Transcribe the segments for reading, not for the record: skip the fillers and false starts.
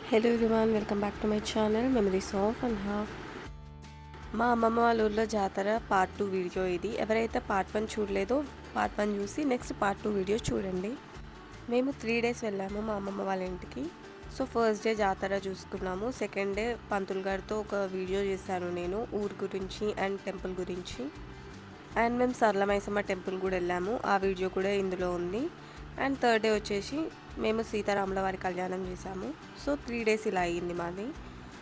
Hello everyone, welcome back to my channel memories of and half. మా అమ్మమ్మ వాళ్ళ ఊళ్ళో జాతర పార్ట్ 2 వీడియో ఇది. ఎవరైతే పార్ట్ 1 చూడలేదో పార్ట్ 1 చూసి నెక్స్ట్ పార్ట్ 2 వీడియో చూడండి. మేము 3 డేస్ వెళ్ళాము మా అమ్మమ్మ వాళ్ళ ఇంటికి. సో ఫస్ట్ డే జాతర చూసుకున్నాము. సెకండ్ డే పంతులు గారితో ఒక వీడియో చేశాను నేను, ఊరు గురించి అండ్ టెంపుల్ గురించి. అండ్ మేము సరళమైసమ్మ టెంపుల్ కూడా వెళ్ళాము, ఆ వీడియో కూడా ఇందులో ఉంది. అండ్ థర్డ్ డే వచ్చేసి మేము సీతారాముల వారి కళ్యాణం చేసాము. సో 3 డేస్ ఇలా అయ్యింది మాది.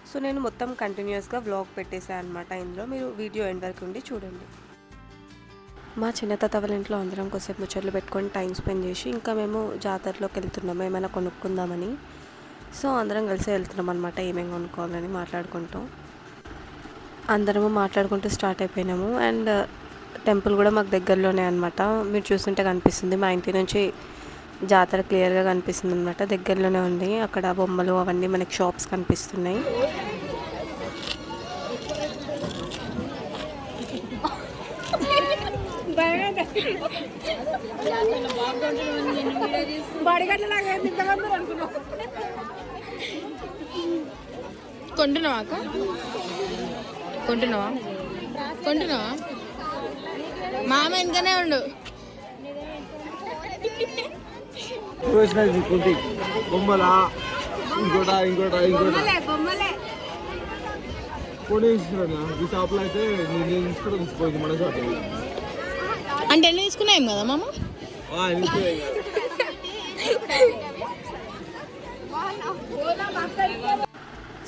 సో నేను మొత్తం కంటిన్యూస్గా వ్లాగ్ పెట్టేశాను అనమాట. ఇందులో మీరు వీడియో ఎండ్ వరకు ఉండి చూడండి. మా చిన్న తాత వాళ్ళ ఇంట్లో అందరం కొద్దిసేపు ముచ్చట్లు పెట్టుకొని టైం స్పెండ్ చేసి ఇంకా మేము జాతరలోకి వెళ్తున్నాము ఏమైనా కొనుక్కుందామని. సో అందరం కలిసి వెళ్తున్నాం అనమాట, ఏమేమి కొనుక్కోవాలని మాట్లాడుకుంటూ అందరము మాట్లాడుకుంటూ స్టార్ట్ అయిపోయినాము. అండ్ టెంపుల్ కూడా మాకు దగ్గరలోనే అనమాట. మీరు చూస్తుంటే కనిపిస్తుంది, మా ఇంటి నుంచి జాతర క్లియర్గా కనిపిస్తుంది అనమాట. దగ్గరలోనే ఉంది, అక్కడ బొమ్మలు అవన్నీ మనకి షాప్స్ కనిపిస్తున్నాయి. కొంటున్నావా అక్క? కొంటున్నావా? మామ ఎందుకనే ఉండు. బొమ్మలా ఇంకోట కొనేసినా ఈ షాప్లో అయితే నేను తీసుకుంటే తీసుకోవచ్చు మన షాప్ అంటే ఎన్ని తీసుకున్నాం కదా మామ.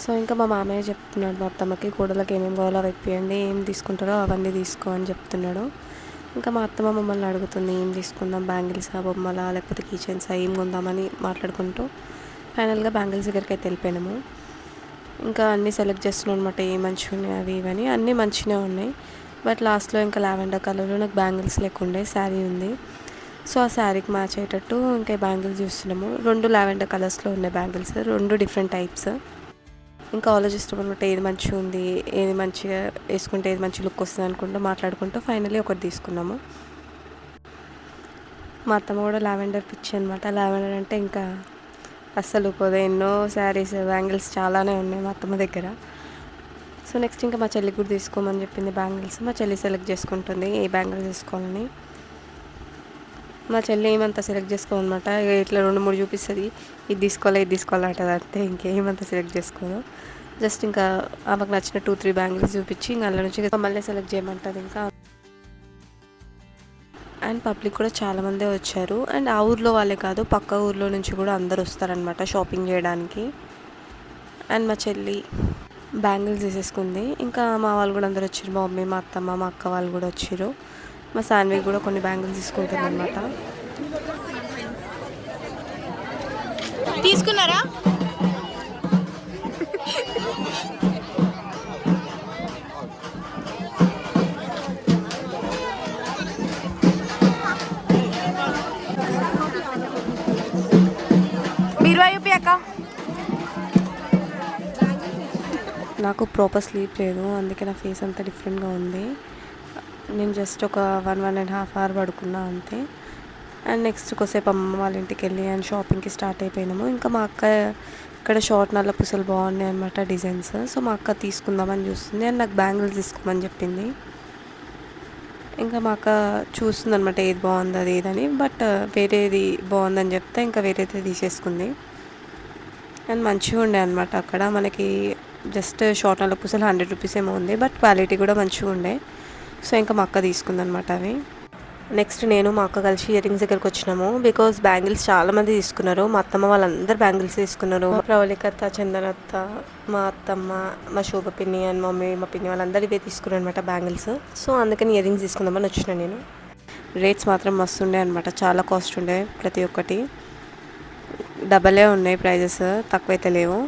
సో ఇంకా మా మామయ్య చెప్తున్నాడు మా అత్తమ్మకి, కూడలకి ఏమేమి కావాలో వెప్పియండి, ఏం తీసుకుంటారో అవన్నీ తీసుకో అని చెప్తున్నాడు. ఇంకా మా అత్తమ్మ మమ్మల్ని అడుగుతుంది ఏం తీసుకుందాం, బ్యాంగిల్సా బొమ్మలా లేకపోతే కీచైన్సా ఏం కొందామని మాట్లాడుకుంటూ ఫైనల్గా బ్యాంగిల్స్ దగ్గరికి అయితే వెళ్ళిపోయినాము. ఇంకా అన్నీ సెలెక్ట్ చేస్తున్నాం అనమాట, ఏ మంచిగా ఉన్నాయి అవి ఇవని. అన్నీ మంచిగా ఉన్నాయి, బట్ లాస్ట్లో ఇంకా లావెండర్ కలర్లో నాకు బ్యాంగిల్స్ లేకుండే, శారీ ఉంది. సో ఆ శారీకి మ్యాచ్ అయ్యేటట్టు ఇంకా బ్యాంగిల్స్ చూస్తున్నాము. 2 లావెండర్ కలర్స్లో ఉన్నాయి బ్యాంగిల్స్, 2 డిఫరెంట్ టైప్స్. ఇంకా ఆలోచిస్తాం అనమాట, ఏది మంచిగా ఉంది, ఏది మంచిగా వేసుకుంటే ఏది మంచి లుక్ వస్తుంది అనుకుంటూ మాట్లాడుకుంటూ ఫైనల్లీ ఒకటి తీసుకున్నాము. మా అత్తమ్మ కూడా లావెండర్ పిచ్చి అనమాట. లావెండర్ అంటే ఇంకా అస్సలు పోదే, ఎన్నో శారీస్ బ్యాంగిల్స్ చాలానే ఉన్నాయి మా అత్తమ్మ దగ్గర. సో నెక్స్ట్ ఇంకా మా చెల్లికి కూడా తీసుకోమని చెప్పింది బ్యాంగిల్స్. మా చెల్లి సెలెక్ట్ చేసుకుంటుంది ఏ బ్యాంగిల్స్ తీసుకోవాలని. మా చెల్లి ఏమంతా సెలెక్ట్ చేసుకోవాలన్నమాట, ఇట్లా 2-3 చూపిస్తుంది, ఇది తీసుకోవాలి అంటది అంతే, ఇంకేమంతా సెలెక్ట్ చేసుకోదు. జస్ట్ ఇంకా ఆమెకు నచ్చిన 2-3 బ్యాంగిల్స్ చూపించి ఇంకా అందులో నుంచి మమ్మల్ని సెలెక్ట్ చేయమంటుంది ఇంకా. అండ్ పబ్లిక్ కూడా చాలామందే వచ్చారు. అండ్ ఆ ఊర్లో వాళ్ళే కాదు, పక్క ఊర్లో నుంచి కూడా అందరు వస్తారనమాట షాపింగ్ చేయడానికి. అండ్ మా చెల్లి బ్యాంగిల్స్ తీసేసుకుంది. ఇంకా మా వాళ్ళు కూడా అందరు వచ్చారు, మా మమ్మీ, మా అత్తమ్మ, మా అక్క వాళ్ళు కూడా వచ్చారు. మా శాన్వి కూడా కొన్ని బ్యాంగిల్స్ తీసుకుంటుంది అనమాట. తీసుకున్నారా? నాకు ప్రాపర్ స్లీప్ లేదు, అందుకే నా ఫేస్ అంతా డిఫరెంట్గా ఉంది. నేను జస్ట్ ఒక 1.5 అవర్ పడుకున్నా అంతే. అండ్ నెక్స్ట్ కొద్దిసేపు అమ్మ వాళ్ళ ఇంటికి వెళ్ళి అండ్ షాపింగ్కి స్టార్ట్ అయిపోయినాము. ఇంకా మా అక్క ఇక్కడ షార్ట్ నల్ల పూసలు బాగున్నాయి అనమాట డిజైన్స్. సో మా అక్క తీసుకుందామని చూస్తుంది అండ్ నాకు బ్యాంగిల్స్ తీసుకోమని చెప్పింది. ఇంకా మా అక్క చూస్తుంది అనమాట ఏది బాగుంది అది ఏదని, బట్ వేరేది బాగుందని చెప్తే ఇంకా వేరేది తీసేసుకుంది. అండ్ మంచిగా ఉండే అనమాట అక్కడ మనకి. జస్ట్ షార్ట్ నల్ల పూసలు 100 రూపీస్ ఏమో ఉంది, బట్ క్వాలిటీ కూడా మంచిగా ఉండే. సో ఇంకా మా అక్క తీసుకుందనమాట అవి. నెక్స్ట్ నేను మా అక్క కలిసి ఇయర్ రింగ్స్ దగ్గరికి వచ్చినాము, బికాజ్ బ్యాంగిల్స్ చాలామంది తీసుకున్నారు. మా అత్తమ్మ వాళ్ళందరూ బ్యాంగిల్స్ తీసుకున్నారు. మా ప్రవళికత్త, చందనత్త, మా అత్తమ్మ, మా శోభ పిన్ని అండ్ మమ్మీ, మా పిన్ని వాళ్ళందరూ ఇవే తీసుకున్నారు అనమాట బ్యాంగిల్స్. సో అందుకని ఇయర్ రింగ్స్ తీసుకుందామని వచ్చిన నేను. రేట్స్ మాత్రం మస్తు ఉండే అనమాట, చాలా కాస్ట్ ఉండే, ప్రతి ఒక్కటి డబలే ఉన్నాయి ప్రైజెస్, తక్కువైతే లేవు.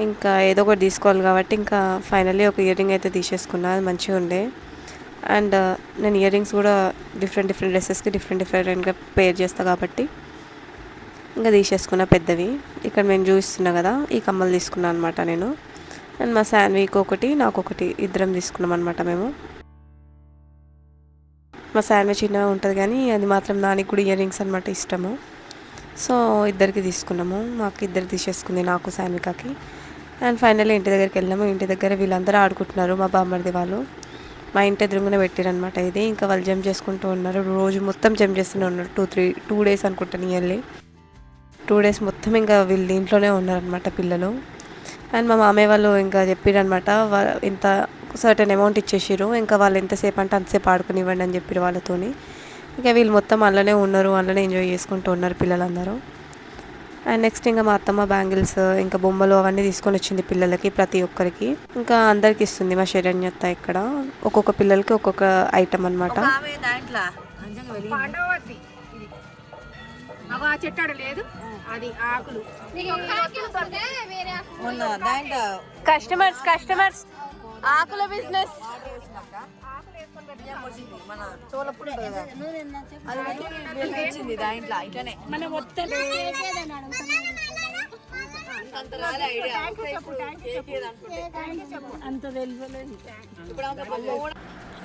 ఇంకా ఏదో ఒకటి తీసుకోవాలి కాబట్టి ఇంకా ఫైనల్లీ ఒక ఇయర్ రింగ్ అయితే తీసేసుకున్నా, అది మంచిగా ఉండే. అండ్ నేను ఇయర్ రింగ్స్ కూడా డిఫరెంట్ డ్రెస్సెస్కి డిఫరెంట్గా పేర్ చేస్తాను కాబట్టి ఇంకా తీసేసుకున్నా పెద్దవి. ఇక్కడ నేను చూపిస్తున్నా కదా, ఈ కమ్మలు తీసుకున్నాను అనమాట నేను. అండ్ మా శాన్వికి ఒకటి, నాకు ఒకటి, ఇద్దరం తీసుకున్నాం అనమాట మేము. మా శాన్వి చిన్నగా ఉంటుంది కానీ అది మాత్రం దానికి కూడా ఇయర్ రింగ్స్ అనమాట ఇష్టము. సో ఇద్దరికి తీసుకున్నాము, మాకు ఇద్దరికి తీసేసుకుంది, నాకు సాన్వికకి. అండ్ ఫైనల్లీ ఇంటి దగ్గరికి వెళ్ళాము. ఇంటి దగ్గర వీళ్ళందరూ ఆడుకుంటున్నారు, మా బామ్మర్ది వాళ్ళు. మా ఇంటి ఎదురుగునే పెట్టారనమాట ఇది. ఇంకా వాళ్ళు జంప్ చేసుకుంటూ ఉన్నారు, రోజు మొత్తం జంప్ చేస్తూనే ఉన్నారు. 2 days అనుకుంటాను, నియర్లీ 2 days మొత్తం ఇంకా వీళ్ళు ఇంట్లోనే ఉన్నారనమాట పిల్లలు. అండ్ మా మామయ్య వాళ్ళు ఇంకా చెప్పారనమాట, ఇంత సర్టెన్ అమౌంట్ ఇచ్చేసారు, ఇంకా వాళ్ళు ఎంతసేపు అంటే అంతసేపు ఆడుకునివ్వండి అని చెప్పారు వాళ్ళతోని. ఇంకా వీళ్ళు మొత్తం అందులోనే ఉన్నారు, అందులోనే ఎంజాయ్ చేసుకుంటూ ఉన్నారు పిల్లలందరూ. అండ్ నెక్స్ట్ ఇంకా మా అత్తమ్మ బ్యాంగిల్స్ ఇంకా బొమ్మలు అవన్నీ తీసుకొని వచ్చింది పిల్లలకి, ప్రతి ఒక్కరికి. ఇంకా అందరికి ఇస్తుంది మా శరణ్యత్త. ఇక్కడ ఒక్కొక్క పిల్లలకి ఒక్కొక్క ఐటమ్ అనమాట. కస్టమర్స్ ఆకుల బిజినెస్.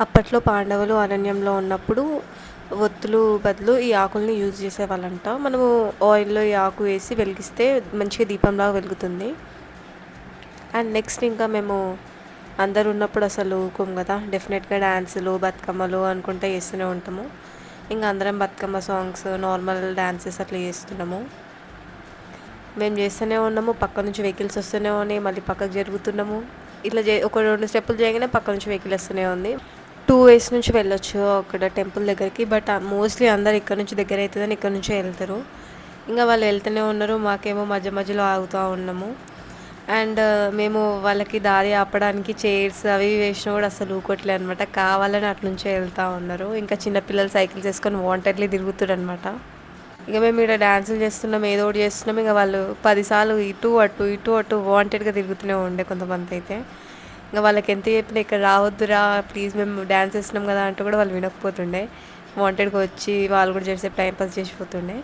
అప్పట్లో పాండవులు అరణ్యంలో ఉన్నప్పుడు ఒత్తులు బదులు ఈ ఆకుల్ని యూజ్ చేసేవాళ్ళంట. మనము ఆయిల్లో ఈ ఆకు వేసి వెలిగిస్తే మంచిగా దీపంలాగా వెలుగుతుంది. అండ్ నెక్స్ట్ ఇంకా మేము అందరు ఉన్నప్పుడు అసలు ఊరుకోము కదా, డెఫినెట్గా డ్యాన్సులు బతుకమ్మలు అనుకుంటే చేస్తూనే ఉంటాము. ఇంకా అందరం బతుకమ్మ సాంగ్స్, నార్మల్ డ్యాన్సెస్ అట్లా చేస్తున్నాము. మేము చేస్తూనే ఉన్నాము, పక్క నుంచి వెహికల్స్ వస్తూనే ఉన్నాయి, మళ్ళీ పక్కకు జరుగుతున్నాము. ఇట్లా ఒక 2 స్టెప్పులు చేయగానే పక్క నుంచి వెహికల్ వస్తూనే ఉంది. 2 ways నుంచి వెళ్ళొచ్చు అక్కడ టెంపుల్ దగ్గరికి, బట్ మోస్ట్లీ అందరు ఇక్కడ నుంచి దగ్గర అవుతుందని ఇక్కడ నుంచే వెళ్తారు. ఇంకా వాళ్ళు వెళ్తూనే ఉన్నారు, మాకేమో మధ్య మధ్యలో ఆగుతూ ఉన్నాము. అండ్ మేము వాళ్ళకి దారి ఆపడానికి చైర్స్ అవి వేసినా కూడా అసలు ఊకోట్లే అనమాట, కావాలని అట్ల నుంచే వెళ్తూ ఉన్నారు. ఇంకా చిన్నపిల్లలు సైకిల్స్ వేసుకొని వాంటెడ్లీ తిరుగుతారు అనమాట. ఇక మేము ఇక్కడ డ్యాన్సులు చేస్తున్నాం, ఏదో ఒకటి చేస్తున్నాం. ఇంకా వాళ్ళు 10 సార్లు ఇటు అటు వాంటెడ్గా తిరుగుతూనే ఉండే కొంతమంది అయితే. ఇంకా వాళ్ళకి ఎంత చెప్పినా ఇక్కడ రావద్దురా ప్లీజ్, మేము డ్యాన్స్ చేస్తున్నాం కదా అంటూ కూడా వాళ్ళు వినకపోతుండే. వాంటెడ్గా వచ్చి వాళ్ళు కూడా చేసేపు టైంపాస్ చేసిపోతుండే.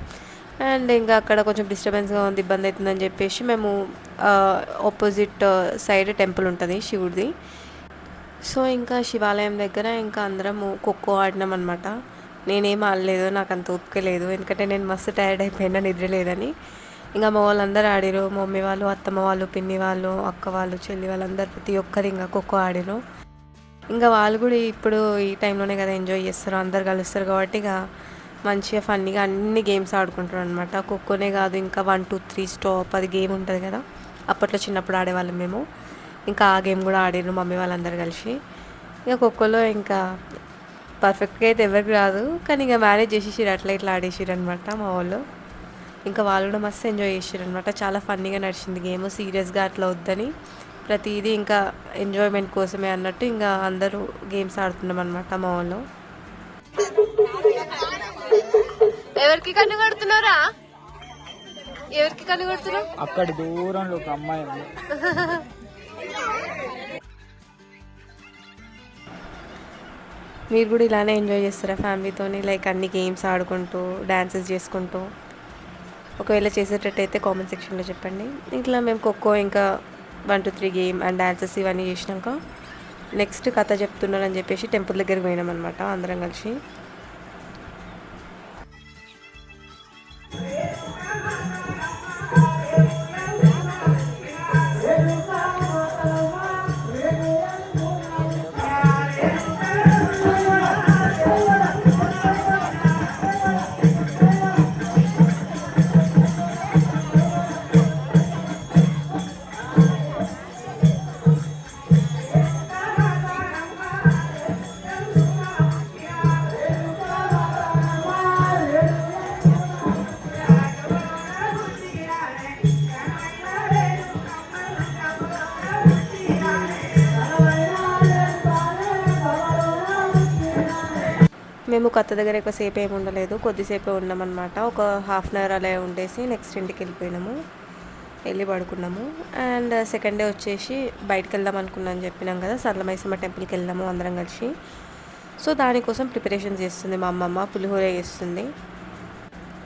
అండ్ ఇంకా అక్కడ కొంచెం డిస్టర్బెన్స్గా ఉంది, ఇబ్బంది అవుతుందని చెప్పేసి మేము ఆపోజిట్ సైడ్ టెంపుల్ ఉంటుంది శివుడిది. సో ఇంకా శివాలయం దగ్గర ఇంకా అందరము ఖోఖో ఆడినాం అనమాట. నేనేం ఆడలేదు, నాకు అంత ఓపిక లేదు, ఎందుకంటే నేను మస్తు టైర్డ్ అయిపోయినా, నిద్ర లేదని. ఇంకా మా వాళ్ళందరూ ఆడిరు, మా మమ్మీ వాళ్ళు, అత్తమ్మ వాళ్ళు, పిన్ని వాళ్ళు, అక్క వాళ్ళు, చెల్లి వాళ్ళందరూ ప్రతి ఒక్కరు ఇంకా ఖోఖో ఆడిరు. ఇంకా వాళ్ళు కూడా ఇప్పుడు ఈ టైంలోనే కదా ఎంజాయ్ చేస్తారు, అందరు కలుస్తారు కాబట్టి ఇక మంచిగా ఫన్నీగా అన్ని గేమ్స్ ఆడుకుంటారు అనమాట. ఖోఖోనే కాదు, ఇంకా 1 2 3 స్టాప్ అది గేమ్ ఉంటుంది కదా, అప్పట్లో చిన్నప్పుడు ఆడేవాళ్ళం మేము. ఇంకా ఆ గేమ్ కూడా ఆడారు మమ్మీ వాళ్ళందరూ కలిసి. ఇక ఖోఖోలో ఇంకా పర్ఫెక్ట్గా అయితే ఎవరికి రాదు, కానీ ఇక మేనేజ్ చేసేసారు, అట్లా ఇట్లా ఆడేసారు అనమాట మా వాళ్ళు. ఇంకా వాళ్ళు కూడా మస్తు ఎంజాయ్ చేసారు అనమాట. చాలా ఫన్నీగా నడిచింది గేమ్, సీరియస్గా అట్లా వద్దని ప్రతిదీ ఇంకా ఎంజాయ్మెంట్ కోసమే అన్నట్టు ఇంకా అందరూ గేమ్స్ ఆడుతున్నాం అనమాట మా వాళ్ళు. ఎవరికి కన్ను కడుతున్నారా? ఎవరికి కన్ను కడుతున్నావు? అక్కడ దూరంలో ఒక అమ్మాయి ఉంది. మీరు కూడా ఇలానే ఎంజాయ్ చేస్తారా ఫ్యామిలీతోని, లైక్ అన్ని గేమ్స్ ఆడుకుంటూ డ్యాన్సెస్ చేసుకుంటూ? ఒకవేళ చేసేటట్టయితే కామెంట్ సెక్షన్లో చెప్పండి. ఇట్లా మేము ఖోఖో ఇంకా 1 2 3 గేమ్ అండ్ డ్యాన్సెస్ ఇవన్నీ చేసినాక నెక్స్ట్ కథ చెప్తున్నారని చెప్పేసి టెంపుల్ దగ్గరికి పోయినాం అనమాట అందరం కలిసి. మేము కొత్త దగ్గర ఎక్కువసేపు ఏమి ఉండలేదు, కొద్దిసేపే ఉన్నామన్నమాట. ఒక 1/2 hour అలా ఉండేసి నెక్స్ట్ ఇంటికి వెళ్ళిపోయినాము, వెళ్ళి పడుకున్నాము. అండ్ సెకండ్ డే వచ్చేసి బయటకు వెళ్దాం అనుకున్నాను చెప్పినాం కదా, సరళమైసమ్మ టెంపుల్కి వెళ్ళాము అందరం కలిసి. సో దానికోసం ప్రిపరేషన్ చేస్తుంది మా అమ్మమ్మ, పులిహోర చేస్తుంది.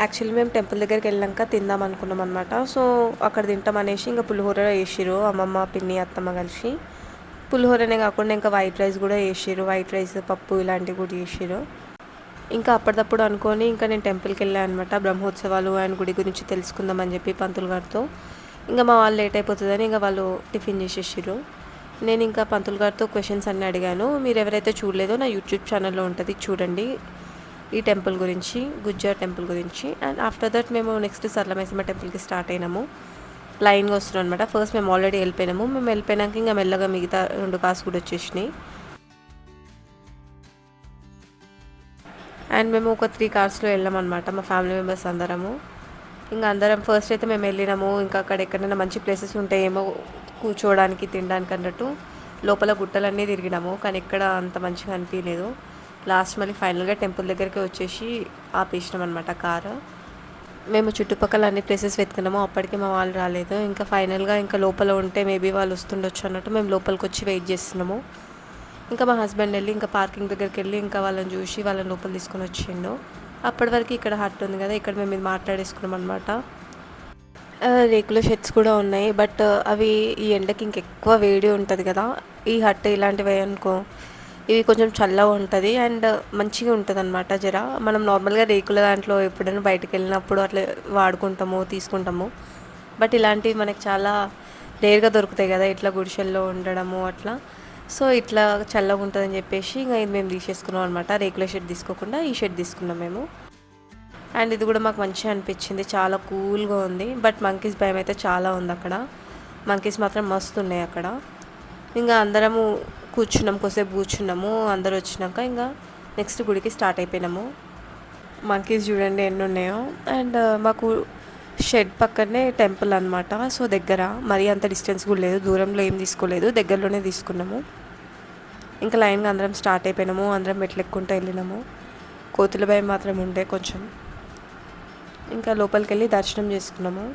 యాక్చువల్లీ మేము టెంపుల్ దగ్గరికి వెళ్ళాక తిందాం అనుకున్నాం అనమాట. సో అక్కడ తింటాం అనేసి ఇంకా పులిహోర వేసిరు అమ్మమ్మ, పిన్ని, అత్తమ్మ కలిసి. పులిహోరనే కాకుండా ఇంకా వైట్ రైస్ కూడా వేసిరు, వైట్ రైస్, పప్పు ఇలాంటివి కూడా చేసిరు. ఇంకా అప్పటిదప్పుడు అనుకొని ఇంకా నేను టెంపుల్కి వెళ్ళాను అనమాట. బ్రహ్మోత్సవాలు అండ్ గుడి గురించి తెలుసుకుందామని చెప్పి పంతులు గారితో. ఇంకా మా వాళ్ళు లేట్ అయిపోతుందని ఇంకా వాళ్ళు టిఫిన్ చేసేసారు. నేను ఇంకా పంతులు గారితో క్వశ్చన్స్ అన్నీ అడిగాను. మీరు ఎవరైతే చూడలేదో నా యూట్యూబ్ ఛానల్లో ఉంటుంది, చూడండి ఈ టెంపుల్ గురించి, గుజ్జర్ టెంపుల్ గురించి. అండ్ ఆఫ్టర్ దట్ మేము నెక్స్ట్ సరళమైసమ్మ టెంపుల్కి స్టార్ట్ అయినాము. లైన్గా వస్తున్నాం అనమాట. ఫస్ట్ మేము ఆల్రెడీ వెళ్ళిపోయినాము. మేము వెళ్ళిపోయినాక ఇంకా మెల్లగా మిగతా 2 కార్స్ కూడా వచ్చేసినాయి. అండ్ మేము ఒక 3 కార్స్లో వెళ్ళామన్నమాట మా ఫ్యామిలీ మెంబర్స్ అందరము. ఇంకా అందరం ఫస్ట్ అయితే మేము వెళ్ళినాము. ఇంకా అక్కడ ఎక్కడైనా మంచి ప్లేసెస్ ఉంటాయేమో కూర్చోవడానికి, తినడానికి అన్నట్టు లోపల గుట్టలన్నీ తిరిగినాము. కానీ ఎక్కడ అంత మంచిగా అనిపించలేదు. లాస్ట్ మళ్ళీ ఫైనల్గా టెంపుల్ దగ్గరికి వచ్చేసి ఆపేసినాం అనమాట కారు. మేము చుట్టుపక్కల అన్ని ప్లేసెస్ వెతుకున్నాము. అప్పటికి మా వాళ్ళు రాలేదు. ఇంకా ఫైనల్గా ఇంకా లోపల ఉంటే మేబీ వాళ్ళు వస్తుండొచ్చు అన్నట్టు మేము లోపలికి వచ్చి వెయిట్ చేస్తున్నాము. ఇంకా మా హస్బెండ్ వెళ్ళి ఇంకా పార్కింగ్ దగ్గరికి వెళ్ళి ఇంకా వాళ్ళని చూసి వాళ్ళని లోపల తీసుకొని వచ్చిండు. అప్పటి వరకు ఇక్కడ హట్ ఉంది కదా, ఇక్కడ మేము ఇది మాట్లాడేసుకున్నాం అనమాట. రేకుల షెడ్స్ కూడా ఉన్నాయి, బట్ అవి ఈ ఎండకి ఇంకెక్కువ వేడి ఉంటుంది కదా. ఈ హట్ ఇలాంటివి అనుకో ఇవి కొంచెం చల్లగా ఉంటుంది అండ్ మంచిగా ఉంటుంది అనమాట. జర మనం నార్మల్గా రేకుల దాంట్లో ఎప్పుడైనా బయటకు వెళ్ళినప్పుడు అట్లా వాడుకుంటాము, తీసుకుంటాము. బట్ ఇలాంటివి మనకి చాలా రేర్గా దొరుకుతాయి కదా, ఇట్లా గుడిసెల్లో ఉండడము అట్లా. సో ఇట్లా చల్లగా ఉంటుందని చెప్పేసి ఇంకా ఇది మేము తీసేసుకున్నాం అనమాట. రేకుల షెడ్ తీసుకోకుండా ఈ షెడ్ తీసుకున్నాం మేము. అండ్ ఇది కూడా మాకు మంచిగా అనిపించింది, చాలా కూల్గా ఉంది. బట్ మంకీస్ భయం అయితే చాలా ఉంది అక్కడ. మంకీస్ మాత్రం మస్తు ఉన్నాయి అక్కడ. ఇంకా అందరము కూర్చున్నాము, కొద్దిసేపు కూర్చున్నాము. అందరు వచ్చినాక ఇంకా నెక్స్ట్ గుడికి స్టార్ట్ అయిపోయినాము. మంకీస్ చూడండి ఎన్ని ఉన్నాయో. అండ్ మాకు షెడ్ పక్కనే టెంపుల్ అనమాట. సో దగ్గర మరీ అంత డిస్టెన్స్ కూడా లేదు, దూరంలో ఏం తీసుకోలేదు, దగ్గరలోనే తీసుకున్నాము. ఇంకా లైన్గా అందరం స్టార్ట్ అయిపోయినాము. అందరం మెట్లు ఎక్కుంటూ వెళ్ళినాము. కోతుల భయం మాత్రం ఉండే కొంచెం. ఇంకా లోపలికి వెళ్ళి దర్శనం చేసుకున్నాము.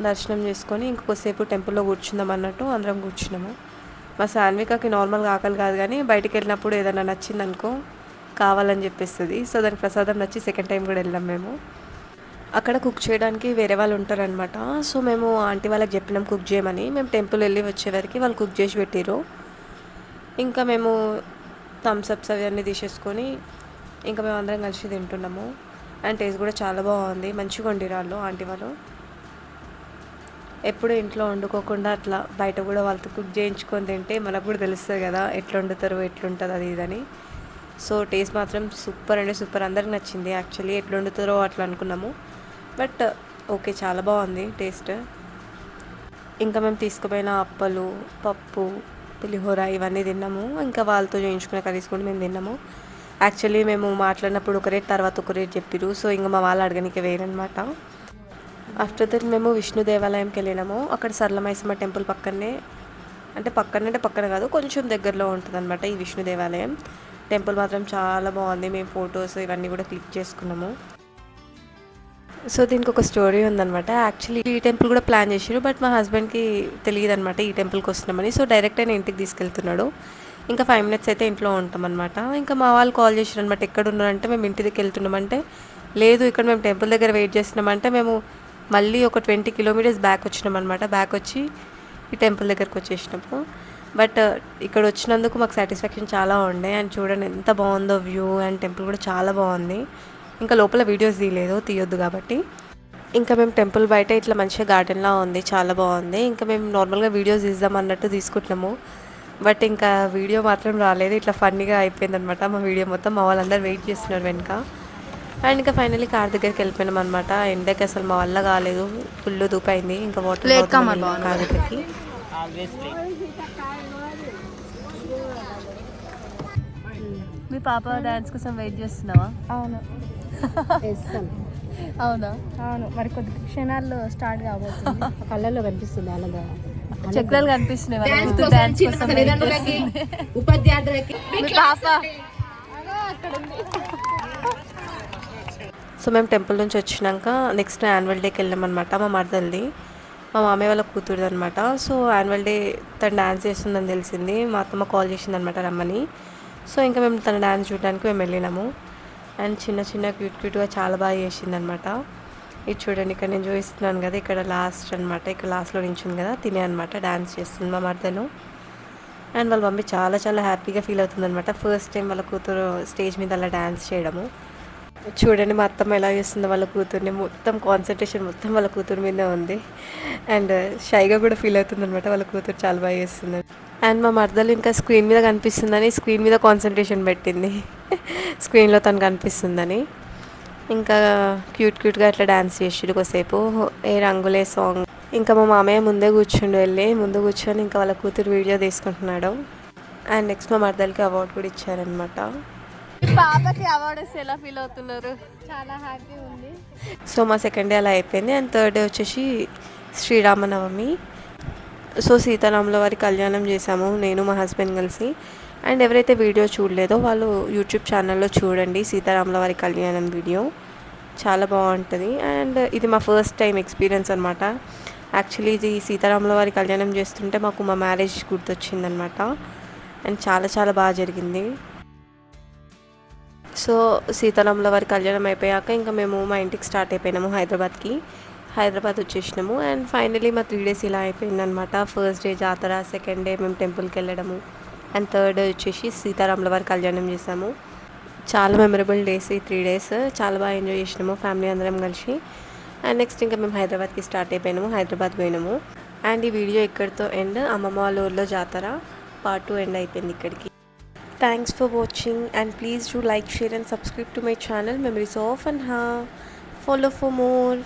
దర్శనం చేసుకొని ఇంకొకసేపు టెంపుల్లో కూర్చుందాం అన్నట్టు అందరం కూర్చున్నాము. మా సాన్వికకి నార్మల్గా ఆకలి కాదు, కానీ బయటికి వెళ్ళినప్పుడు ఏదైనా నచ్చిందనుకో కావాలని చెప్పేస్తుంది. సో దానికి ప్రసాదం నచ్చి సెకండ్ టైం కూడా వెళ్ళాం మేము. అక్కడ కుక్ చేయడానికి వేరే వాళ్ళు ఉంటారనమాట. సో మేము ఆంటీ వాళ్ళకి చెప్పినాం కుక్ చేయమని. మేము టెంపుల్ వెళ్ళి వచ్చేవరకు వాళ్ళు కుక్ చేసి పెట్టిరు. ఇంకా మేము థమ్స్అప్స్ అవన్నీ తీసేసుకొని ఇంకా మేము అందరం కలిసి తింటున్నాము. అండ్ టేస్ట్ కూడా చాలా బాగుంది, మంచిగా వండిరాళ్ళు ఆంటీ వాళ్ళు. ఎప్పుడు ఇంట్లో వండుకోకుండా అట్లా బయట కూడా వాళ్ళతో కుక్ చేయించుకొని తింటే మనకు కూడా తెలుస్తుంది కదా ఎట్లా వండుతారు, ఎట్లుంటుంది అది ఇదని. సో టేస్ట్ మాత్రం సూపర్ అంటే సూపర్, అందరికి నచ్చింది. యాక్చువల్లీ ఎట్లా వండుతారో అట్లా అనుకున్నాము, బట్ ఓకే చాలా బాగుంది టేస్ట్. ఇంకా మేము తీసుకుపోయిన అప్పలు, పప్పు, పులిహోర ఇవన్నీ తిన్నాము. ఇంకా వాళ్ళతో చేయించుకునే కర్రీస్ కూడా మేము తిన్నాము. యాక్చువల్లీ మేము మాట్లాడినప్పుడు ఒక రేట్, తర్వాత ఒక రేట్ చెప్పిరు. సో ఇంకా మా వాళ్ళు అడగనికే వేరనమాట. ఆఫ్టర్ దట్ మేము విష్ణు దేవాలయంకి వెళ్ళినాము. అక్కడ సరళమైసమ్మ టెంపుల్ పక్కనే, అంటే పక్కన కాదు, కొంచెం దగ్గరలో ఉంటుంది అనమాట ఈ విష్ణు దేవాలయం. టెంపుల్ మాత్రం చాలా బాగుంది. మేము ఫొటోస్ ఇవన్నీ కూడా క్లిక్ చేసుకున్నాము. సో దీనికి ఒక స్టోరీ ఉందన్నమాట. యాక్చువల్లీ ఈ టెంపుల్ కూడా ప్లాన్ చేసారు, బట్ మా హస్బెండ్కి తెలియదు అనమాట ఈ టెంపుల్కి వస్తున్నామని. సో డైరెక్ట్ అయినా ఇంటికి తీసుకెళ్తున్నాడు. ఇంకా 5 minutes అయితే ఇంట్లో ఉంటామన్నమాట. ఇంకా మా వాళ్ళు కాల్ చేశారు అనమాట, ఎక్కడ ఉన్నారంటే మేము ఇంటి దగ్గరికి వెళ్తున్నామంటే, లేదు ఇక్కడ మేము టెంపుల్ దగ్గర వెయిట్ చేస్తున్నామంటే మేము మళ్ళీ ఒక 20 kilometers బ్యాక్ వచ్చినాం అనమాట. బ్యాక్ వచ్చి ఈ టెంపుల్ దగ్గరకు వచ్చేసినాము. బట్ ఇక్కడ వచ్చినందుకు మాకు సాటిస్ఫాక్షన్ చాలా ఉండే. అండ్ చూడండి ఎంత బాగుందో వ్యూ, అండ్ టెంపుల్ కూడా చాలా బాగుంది. ఇంకా లోపల వీడియోస్ తీయొద్దు కాబట్టి. ఇంకా మేము టెంపుల్ బయట ఇట్లా మంచిగా గార్డెన్లా ఉంది, చాలా బాగుంది. ఇంకా మేము నార్మల్గా వీడియోస్ తీద్దాం అన్నట్టు తీసుకుంటున్నాము, బట్ ఇంకా వీడియో మాత్రం రాలేదు. ఇట్లా ఫన్నీగా అయిపోయిందనమాట మా వీడియో మొత్తం. మా వాళ్ళందరూ వెయిట్ చేస్తున్నారు వెనక. అండ్ ఇంకా ఫైనల్లీ కార్ దగ్గరికి వెళ్ళిపోయినాం అనమాట. ఎండకి అసలు మా వల్ల కాలేదు, ఫుల్ దూపైంది. ఇంకా వాటర్ కార్ దగ్గరికి. మీ పాప డాన్స్ కోసం వెయిట్ చేస్తున్నావా? అవును అవునా? అవును, మరి కొద్ది క్షణాల్లో స్టార్ట్ కాబోతుంది. కళ్ళల్లో కనిపిస్తుంది ఆనందం, చక్రాలు కనిపిస్తున్నాయి డాన్స్ కోసం. మీ పాప సో మేము టెంపుల్ నుంచి వచ్చినాక నెక్స్ట్ యాన్యువల్ డేకి వెళ్ళామన్నమాట. మా మరదల్ది, మా మామయ్య వాళ్ళ కూతురుది అనమాట. సో యాన్యువల్ డే తను డ్యాన్స్ చేస్తుందని తెలిసింది. మా అత్తమ్మ కాల్ చేసిందనమాట రమ్మని. సో ఇంకా మేము తన డ్యాన్స్ చూడడానికి మేము వెళ్ళినాము. అండ్ చిన్న క్యూట్గా చాలా బాగా చేసిందనమాట. ఇది చూడండి, ఇక్కడ నేను చూపిస్తున్నాను కదా, ఇక్కడ లాస్ట్ అనమాట, ఇక్కడ లాస్ట్లో నించుంది కదా తినే అనమాట, డ్యాన్స్ చేస్తుంది మా మరదలు. అండ్ వాళ్ళ మమ్మీ చాలా హ్యాపీగా ఫీల్ అవుతుంది అనమాట. ఫస్ట్ టైం వాళ్ళ కూతురు స్టేజ్ మీద అలా డ్యాన్స్ చేయడము. చూడండి మా అత్తమ్మ ఎలా చేస్తుందో వాళ్ళ కూతుర్ని, మొత్తం కాన్సన్ట్రేషన్ మొత్తం వాళ్ళ కూతురు మీదే ఉంది. అండ్ షైగా కూడా ఫీల్ అవుతుంది అనమాట, వాళ్ళ కూతురు చాలా బాగా చేస్తుంది. అండ్ మా మరదలు ఇంకా స్క్రీన్ మీద కనిపిస్తుందని స్క్రీన్ మీద కాన్సన్ట్రేషన్ పెట్టింది, స్క్రీన్లో తను కనిపిస్తుందని. ఇంకా క్యూట్గా అట్లా డ్యాన్స్ చేసిడు కొద్దిసేపు, ఏ రంగులే సాంగ్. ఇంకా మా మామయ్య ముందు కూర్చొని ఇంకా వాళ్ళ కూతురు వీడియో తీసుకుంటున్నాడు. అండ్ నెక్స్ట్ మా మరదలకి అవార్డు కూడా ఇచ్చారనమాట. పాపకి అవార్డు వస్తే ఎలా ఫీల్ అవుతున్నారు? చాలా హ్యాపీ ఉంది. సో మా సెకండ్ డే అలా అయిపోయింది. అండ్ థర్డ్ డే వచ్చేసి శ్రీరామనవమి. సో సీతారాముల వారి కళ్యాణం చేసాము నేను మా హస్బెండ్ కలిసి. అండ్ ఎవరైతే వీడియో చూడలేదో వాళ్ళు యూట్యూబ్ ఛానల్లో చూడండి, సీతారాముల వారి కళ్యాణం వీడియో చాలా బాగుంటుంది. అండ్ ఇది మా ఫస్ట్ టైం ఎక్స్పీరియన్స్ అనమాట. యాక్చువల్లీ ఇది సీతారాముల వారి కళ్యాణం చేస్తుంటే మాకు మా మ్యారేజ్ గుర్తొచ్చిందనమాట. అండ్ చాలా బాగా జరిగింది. సో సీతారాముల వారి కళ్యాణం అయిపోయాక ఇంకా మేము మా ఇంటికి స్టార్ట్ అయిపోయినాము, హైదరాబాద్ వచ్చేసినాము. అండ్ ఫైనలీ మా 3 days ఇలా అయిపోయిందనమాట. ఫస్ట్ డే జాతర, సెకండ్ డే మేము టెంపుల్కి వెళ్ళడము, అండ్ థర్డ్ డే వచ్చేసి సీతారాముల వారి కళ్యాణం చేసాము. చాలా మెమరబుల్ డేస్ ఈ 3 days, చాలా బాగా ఎంజాయ్ చేసినాము ఫ్యామిలీ అందరం కలిసి. అండ్ నెక్స్ట్ ఇంకా మేము హైదరాబాద్కి స్టార్ట్ అయిపోయినాము, హైదరాబాద్ పోయినాము. అండ్ ఈ వీడియో ఇక్కడితో ఎండ్. అమ్మమ్మ వాళ్ళ ఊర్లో జాతర పార్ట్ 2 ఎండ్ అయిపోయింది ఇక్కడికి. Thanks for watching and please do like, share and subscribe to my channel Memories of Anha. Follow for more.